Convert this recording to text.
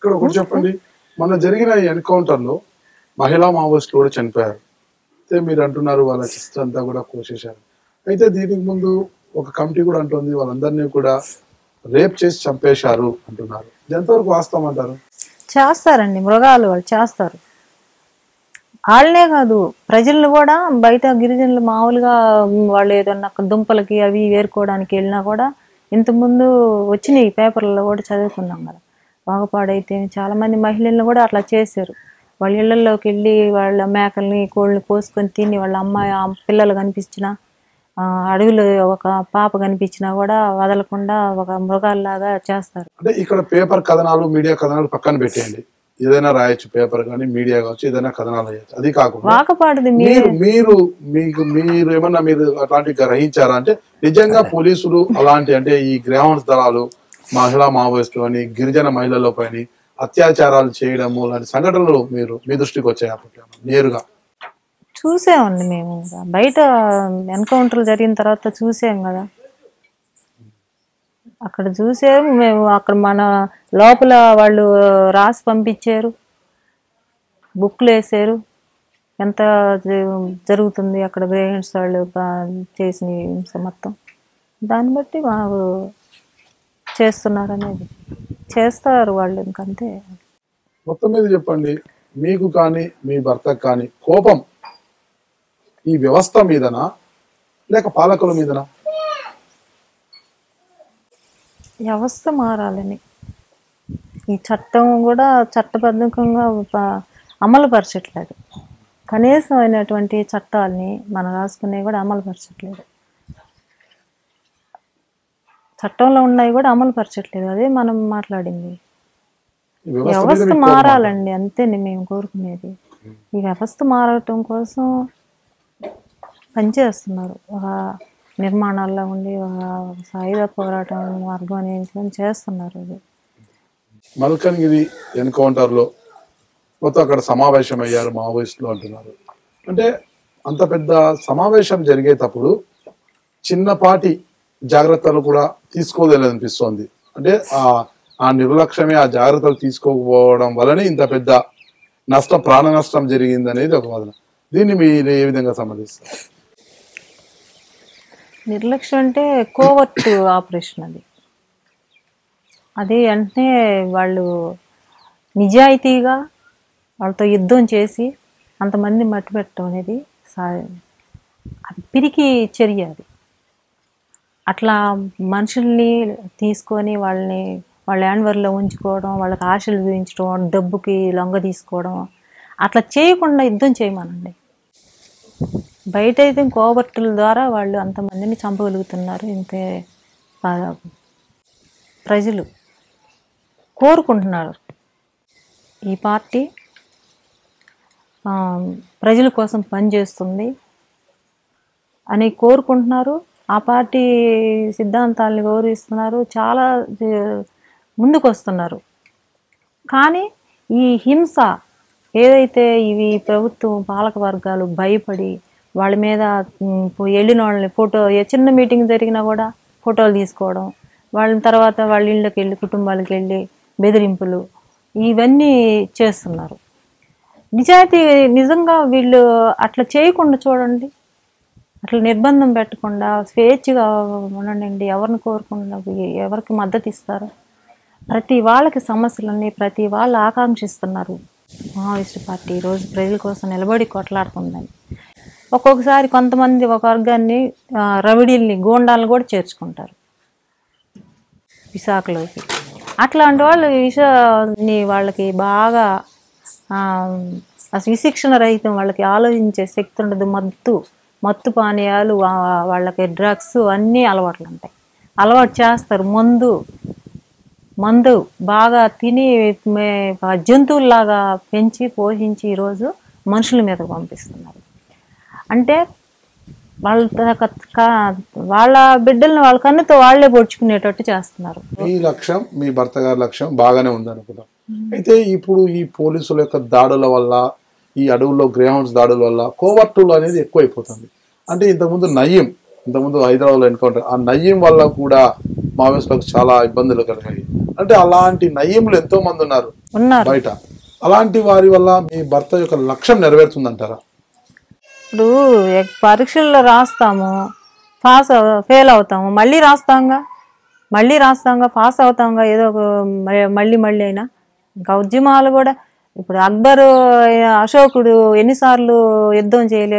ఇక్కడ ఒకటి చెప్పండి, మన జరిగిన ఈ ఎన్కౌంటర్ లో మహిళా మావోయిస్టులు కూడా చనిపోయారు. అయితే మీరు అంటున్నారు వాళ్ళ సిస్టర్ అంతా కూడా కోసేశారు. అయితే దీనికి ముందు ఒక కమిటీ కూడా అంటుంది వాళ్ళందరినీ కూడా రేప్ చేసి చంపేశారు అంటున్నారు. ఎంతవరకు వాస్తవం అంటారు? చేస్తారండి, మృగాలు వాళ్ళు చేస్తారు. వాళ్ళనే కాదు, ప్రజలను కూడా బయట గిరిజనులు మామూలుగా వాళ్ళు ఏదన్నా దుంపలకి అవి ఏరుకోవడానికి వెళ్ళినా కూడా ఇంతకుముందు వచ్చినాయి పేపర్లలో కూడా చదువుకున్నాం కదా. వాగపాడైతే చాలా మంది మహిళలను కూడా అట్లా చేశారు. వాళ్ళ ఇళ్లలోకి వెళ్ళి వాళ్ళ మేకల్ని కోళ్ళని కోసుకొని తిని వాళ్ళ అమ్మాయి పిల్లలు కనిపించినా అడవిలో ఒక పాప కనిపించినా కూడా వదలకుండా ఒక మృగాల్లాగా చేస్తారు. అంటే ఇక్కడ పేపర్ కథనాలు మీడియా కథనాలు పక్కన పెట్టేయండి, ఏదైనా రాయొచ్చు, పేపర్ కానీ మీడియా కావచ్చు, ఏదైనా కథనాలు రాయొచ్చు. అది కాకుండా వాకపాడుది మీరు ఏమన్నా మీరు అట్లాంటివి గ్రహించారా? అంటే నిజంగా పోలీసులు అలాంటి అంటే ఈ గ్రౌండ్స్ దళాలు మహిళా మావోయిస్టులు అని గిరిజన మహిళల పైన అత్యాచారాలు చేయడము లాంటి సంఘటనలు మీ దృష్టికి వచ్చాయి అప్పట్లో నేరుగా? చూసామండి మేము, బయట ఎన్కౌంటర్లు జరిగిన తర్వాత చూసాం కదా, అక్కడ చూసాము మేము. అక్కడ మన లోపల వాళ్ళు రాసి పంపించారు, బుక్లు వేసారు ఎంత జరుగుతుంది అక్కడ గ్రేహెండ్స్ వాళ్ళు చేసిన హింస మొత్తం. దాన్ని బట్టి మాకు చేస్తున్నారు అనేది చేస్తారు వాళ్ళు, ఇంకంతే. మొత్తం మీద చెప్పండి, మీకు కానీ మీ భర్తకు కానీ కోపం ఈ వ్యవస్థ మీదనా లేక పాలకుల మీదనా? వ్యవస్థ మారాలని, ఈ చట్టం కూడా చట్టబద్ధంగా అమలు పరచట్లేదు. కనీసం అయినటువంటి చట్టాలని మనం రాసుకునేవి కూడా అమలు పరచట్లేదు. చట్టంలో ఉన్నాయి కూడా అమలు పరచట్లేదు. అదే మనం మాట్లాడింది. వ్యవస్థ మారాలండి, అంతేనే మేము కోరుకునేది. ఈ వ్యవస్థ మారటం కోసం పనిచేస్తున్నారు. ఒక నిర్మాణాల్లో ఉండి ఒక సాయుధ పోరాటం మార్గం అనేది చేస్తున్నారు. అది మల్కన్గిరి ఎన్కౌంటర్లో మొత్తం అక్కడ సమావేశం అయ్యారు మావోయిస్టులు అంటున్నారు. అంటే అంత పెద్ద సమావేశం జరిగేటప్పుడు చిన్నపాటి జాగ్రత్తలు కూడా తీసుకోలేదనిపిస్తోంది. అంటే ఆ నిర్లక్ష్యమే, ఆ జాగ్రత్తలు తీసుకోకపోవడం వల్లనే ఇంత పెద్ద నష్టం, ప్రాణ నష్టం జరిగింది అనేది ఒక వాదన. దీన్ని మీరు ఏ విధంగా సమర్థిస్తారు? నిర్లక్ష్యం అంటే కోవర్ట్ ఆపరేషన్ అది అంటే వాళ్ళు నిజాయితీగా వాళ్ళతో యుద్ధం చేసి అంతమంది మట్టి పెట్టడం అనేది అది పిరికి చర్య. అది అట్లా మనుషుల్ని తీసుకొని వాళ్ళ హ్యాండ్వర్లో ఉంచుకోవడం, వాళ్ళకి ఆశలు చూపించడం, డబ్బుకి లొంగ తీసుకోవడం, అట్లా చేయకుండా యుద్ధం చేయమనండి. బయట అయితే కోవర్టుల ద్వారా వాళ్ళు అంతమందిని చంపగలుగుతున్నారు. ఇంతే ప్రజలు కోరుకుంటున్నారు. ఈ పార్టీ ప్రజల కోసం పనిచేస్తుంది అని కోరుకుంటున్నారు. ఆ పార్టీ సిద్ధాంతాలని గౌరవిస్తున్నారు, చాలా ముందుకు వస్తున్నారు. కానీ ఈ హింస ఏదైతే ఇవి ప్రభుత్వం పాలక వర్గాలు భయపడి వాళ్ళ మీద వెళ్ళిన వాళ్ళని చిన్న మీటింగ్ జరిగినా కూడా ఫోటోలు తీసుకోవడం, వాళ్ళ తర్వాత వాళ్ళ ఇళ్ళకి వెళ్ళి కుటుంబాలకు వెళ్ళి బెదిరింపులు ఇవన్నీ చేస్తున్నారు. నిజంగా వీళ్ళు అట్లా చేయకుండా చూడండి, అట్లా నిర్బంధం పెట్టకుండా స్వేచ్ఛగా ఉండండి. ఎవరిని కోరుకుండా ఎవరికి మద్దతు ఇస్తారు? ప్రతి వాళ్ళకి సమస్యలన్నీ ప్రతి వాళ్ళు ఆకాంక్షిస్తున్నారు. మావోయిస్ట్ పార్టీ ఈరోజు ప్రజల కోసం నిలబడి కొట్లాడుతుందని. ఒక్కొక్కసారి కొంతమంది ఒక వర్గాన్ని రవిడీల్ని గూండాలను కూడా చేర్చుకుంటారు విశాఖలోకి. అట్లాంటి వాళ్ళు వాళ్ళకి బాగా విశిక్షణ రహితం, వాళ్ళకి ఆలోచించే శక్తి ఉండదు. మత్తు పానీయాలు, వాళ్ళకి డ్రగ్స్ అన్నీ అలవాట్లు ఉంటాయి. అలవాటు చేస్తారు. మందు బాగా తిని జంతువుల్లాగా పెంచి పోషించి ఈరోజు మనుషుల మీద పంపిస్తున్నారు. అంటే వాళ్ళ బిడ్డల్ని వాళ్ళ కన్నుతో వాళ్లే పొడుచుకునేటట్టు చేస్తున్నారు. మీ లక్ష్యం, మీ భర్త గారి లక్ష్యం బాగానే ఉందనుకుందాం. అయితే ఇప్పుడు ఈ పోలీసుల యొక్క దాడుల వల్ల, ఈ అడవుల్లో గ్రేహౌండ్స్ దాడుల వల్ల కోవర్టులు అనేది ఎక్కువైపోతుంది. అంటే ఇంతకుముందు హైదరాబాద్లో ఎన్కౌంటర్, ఆ నయ్యం వల్ల కూడా మావోయిస్టులకు చాలా ఇబ్బందులు కలిగాయి. అంటే అలాంటి నయ్యంలు ఎంతో మంది ఉన్నారు. ఉన్నారు. బయట. అలాంటి వారి వల్ల మీ భర్త యొక్క లక్ష్యం నెరవేరుతుందంటారా? ఇప్పుడు పరీక్షల్లో రాస్తాము, ఫెయిల్ అవుతాము, మళ్ళీ రాస్తాంగా పాస్ అవుతాంగా, ఏదో ఒక మళ్ళీ అయినా. ఇంకా ఉద్యమాలు కూడా ఇప్పుడు అక్బరు, అశోకుడు ఎన్నిసార్లు యుద్ధం చేయలేదు.